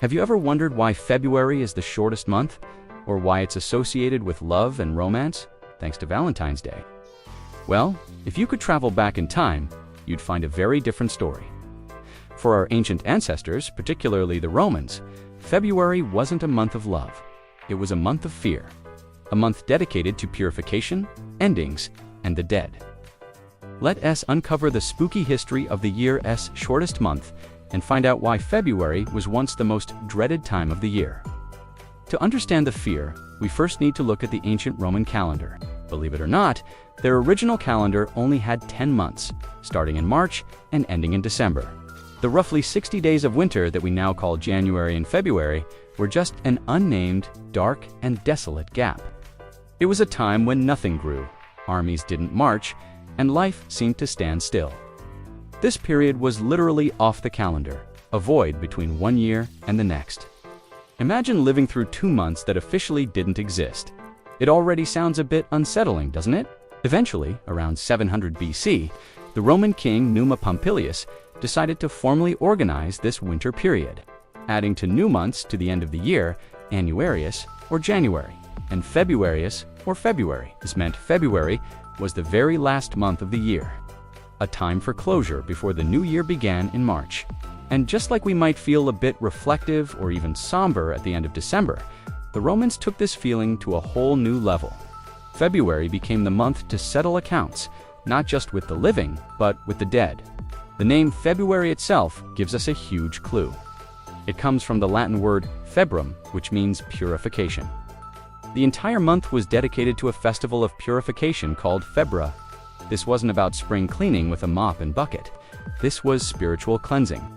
Have you ever wondered why February is the shortest month, or why it's associated with love and romance, thanks to Valentine's Day? Well, if you could travel back in time, you'd find a very different story. For our ancient ancestors, particularly the Romans, February wasn't a month of love. It was a month of fear, a month dedicated to purification, endings, and the dead. Let us uncover the spooky history of the year's shortest month and find out why February was once the most dreaded time of the year. To understand the fear, we first need to look at the ancient Roman calendar. Believe it or not, their original calendar only had 10 months, starting in March and ending in December. The roughly 60 days of winter that we now call January and February were just an unnamed, dark, and desolate gap. It was a time when nothing grew, armies didn't march, and life seemed to stand still. This period was literally off the calendar, a void between one year and the next. Imagine living through 2 months that officially didn't exist. It already sounds a bit unsettling, doesn't it? Eventually, around 700 BC, the Roman king Numa Pompilius decided to formally organize this winter period, adding 2 new months to the end of the year, Annuarius or January, and Februarius or February. This meant February was the very last month of the year, a time for closure before the new year began in March. And just like we might feel a bit reflective or even somber at the end of December, the Romans took this feeling to a whole new level. February became the month to settle accounts, not just with the living, but with the dead. The name February itself gives us a huge clue. It comes from the Latin word februm, which means purification. The entire month was dedicated to a festival of purification called Febra. This wasn't about spring cleaning with a mop and bucket. This was spiritual cleansing.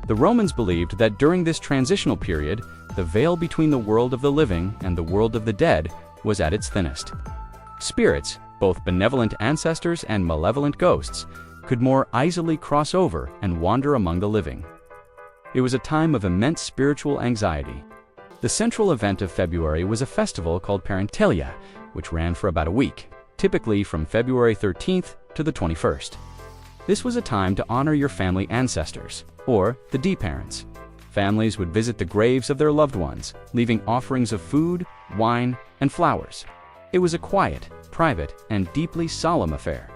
The Romans believed that during this transitional period, the veil between the world of the living and the world of the dead was at its thinnest. Spirits, both benevolent ancestors and malevolent ghosts, could more easily cross over and wander among the living. It was a time of immense spiritual anxiety. The central event of February was a festival called Parentalia, which ran for about a week, typically from February 13th to the 21st. This was a time to honor your family ancestors, or the D-parents. Families would visit the graves of their loved ones, leaving offerings of food, wine, and flowers. It was a quiet, private, and deeply solemn affair.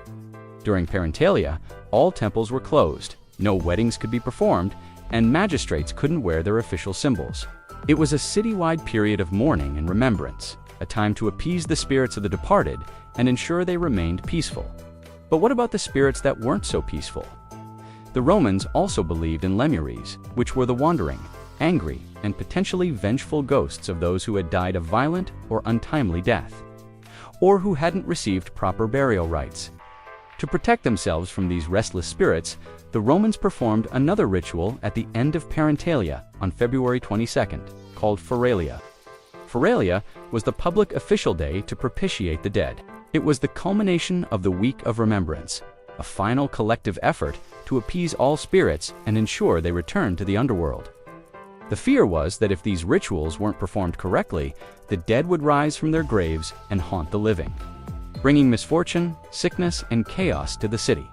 During Parentalia, all temples were closed, no weddings could be performed, and magistrates couldn't wear their official symbols. It was a citywide period of mourning and remembrance, a time to appease the spirits of the departed and ensure they remained peaceful. But what about the spirits that weren't so peaceful? The Romans also believed in lemures, which were the wandering, angry, and potentially vengeful ghosts of those who had died a violent or untimely death, or who hadn't received proper burial rites. To protect themselves from these restless spirits, the Romans performed another ritual at the end of Parentalia on February 22nd, called Feralia. Feralia was the public official day to propitiate the dead. It was the culmination of the Week of Remembrance, a final collective effort to appease all spirits and ensure they returned to the underworld. The fear was that if these rituals weren't performed correctly, the dead would rise from their graves and haunt the living, bringing misfortune, sickness, and chaos to the city.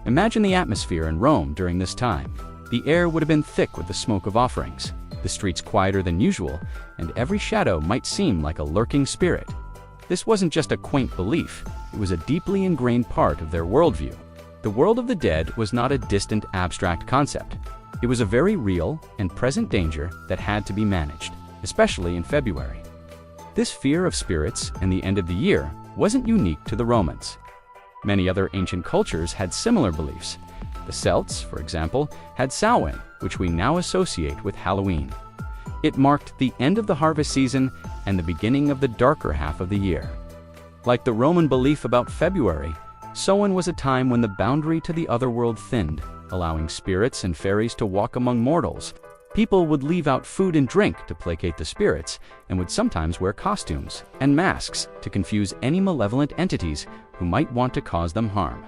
Imagine the atmosphere in Rome during this time. The air would have been thick with the smoke of offerings, the streets quieter than usual, and every shadow might seem like a lurking spirit. This wasn't just a quaint belief, it was a deeply ingrained part of their worldview. The world of the dead was not a distant, abstract concept. It was a very real and present danger that had to be managed, especially in February. This fear of spirits and the end of the year wasn't unique to the Romans. Many other ancient cultures had similar beliefs. The Celts, for example, had Samhain, which we now associate with Halloween. It marked the end of the harvest season and the beginning of the darker half of the year. Like the Roman belief about February, Samhain was a time when the boundary to the other world thinned, allowing spirits and fairies to walk among mortals. People would leave out food and drink to placate the spirits, and would sometimes wear costumes and masks to confuse any malevolent entities who might want to cause them harm.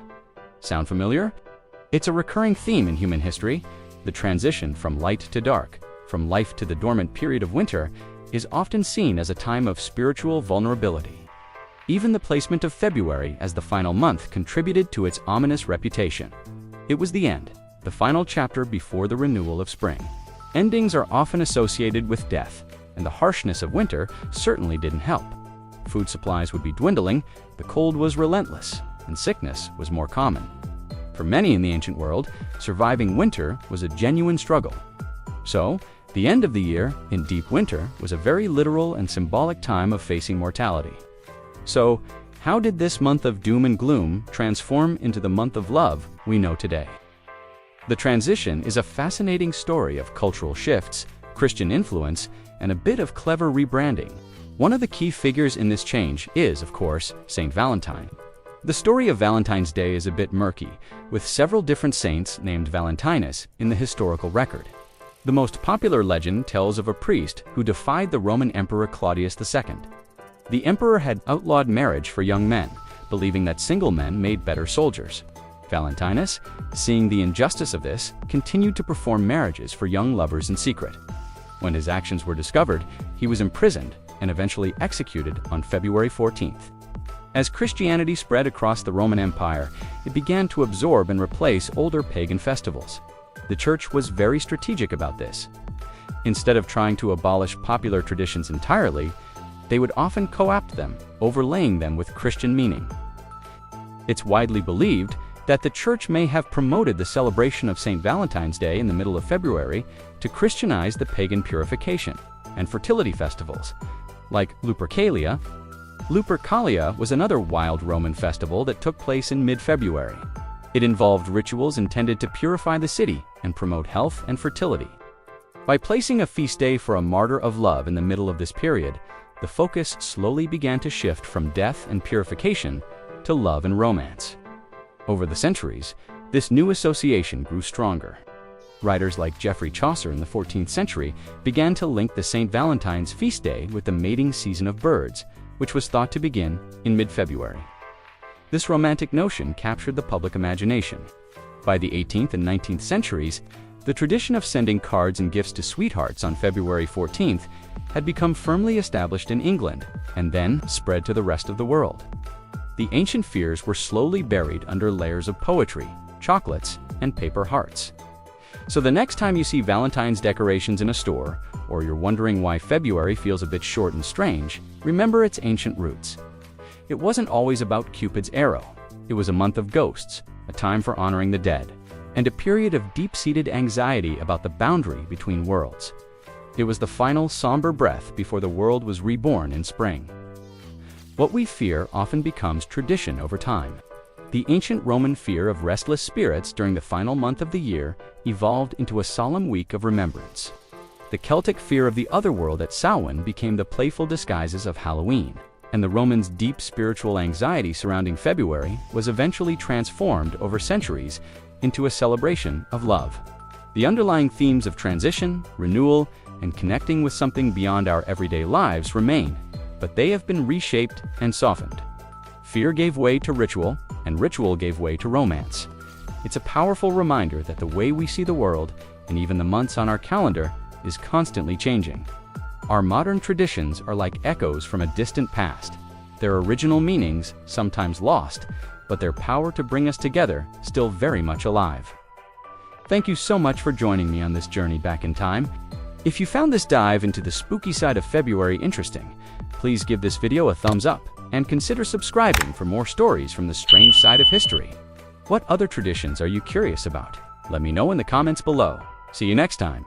Sound familiar? It's a recurring theme in human history. The transition from light to dark, from life to the dormant period of winter, is often seen as a time of spiritual vulnerability. Even the placement of February as the final month contributed to its ominous reputation. It was the end, the final chapter before the renewal of spring. Endings are often associated with death, and the harshness of winter certainly didn't help. Food supplies would be dwindling, the cold was relentless, and sickness was more common. For many in the ancient world, surviving winter was a genuine struggle. So, the end of the year, in deep winter, was a very literal and symbolic time of facing mortality. So, how did this month of doom and gloom transform into the month of love we know today? The transition is a fascinating story of cultural shifts, Christian influence, and a bit of clever rebranding. One of the key figures in this change is, of course, Saint Valentine. The story of Valentine's Day is a bit murky, with several different saints named Valentinus in the historical record. The most popular legend tells of a priest who defied the Roman Emperor Claudius II. The emperor had outlawed marriage for young men, believing that single men made better soldiers. Valentinus, seeing the injustice of this, continued to perform marriages for young lovers in secret. When his actions were discovered, he was imprisoned and eventually executed on February 14th. As Christianity spread across the Roman Empire, it began to absorb and replace older pagan festivals. The Church was very strategic about this. Instead of trying to abolish popular traditions entirely, they would often co-opt them, overlaying them with Christian meaning. It's widely believed that the Church may have promoted the celebration of St. Valentine's Day in the middle of February to Christianize the pagan purification and fertility festivals, like Lupercalia. Lupercalia was another wild Roman festival that took place in mid-February. It involved rituals intended to purify the city and promote health and fertility. By placing a feast day for a martyr of love in the middle of this period, the focus slowly began to shift from death and purification to love and romance. Over the centuries, this new association grew stronger. Writers like Geoffrey Chaucer in the 14th century began to link the St. Valentine's feast day with the mating season of birds, which was thought to begin in mid-February. This romantic notion captured the public imagination. By the 18th and 19th centuries, the tradition of sending cards and gifts to sweethearts on February 14th had become firmly established in England and then spread to the rest of the world. The ancient fears were slowly buried under layers of poetry, chocolates, and paper hearts. So the next time you see Valentine's decorations in a store, or you're wondering why February feels a bit short and strange, remember its ancient roots. It wasn't always about Cupid's arrow. It was a month of ghosts, a time for honoring the dead, and a period of deep-seated anxiety about the boundary between worlds. It was the final somber breath before the world was reborn in spring. What we fear often becomes tradition over time. The ancient Roman fear of restless spirits during the final month of the year evolved into a solemn week of remembrance. The Celtic fear of the otherworld at Samhain became the playful disguises of Halloween, and the Romans' deep spiritual anxiety surrounding February was eventually transformed over centuries into a celebration of love. The underlying themes of transition, renewal, and connecting with something beyond our everyday lives remain, but they have been reshaped and softened. Fear gave way to ritual, and ritual gave way to romance. It's a powerful reminder that the way we see the world, and even the months on our calendar, is constantly changing. Our modern traditions are like echoes from a distant past, their original meanings sometimes lost, but their power to bring us together still very much alive. Thank you so much for joining me on this journey back in time. If you found this dive into the spooky side of February interesting, please give this video a thumbs up and consider subscribing for more stories from the strange side of history. What other traditions are you curious about? Let me know in the comments below. See you next time.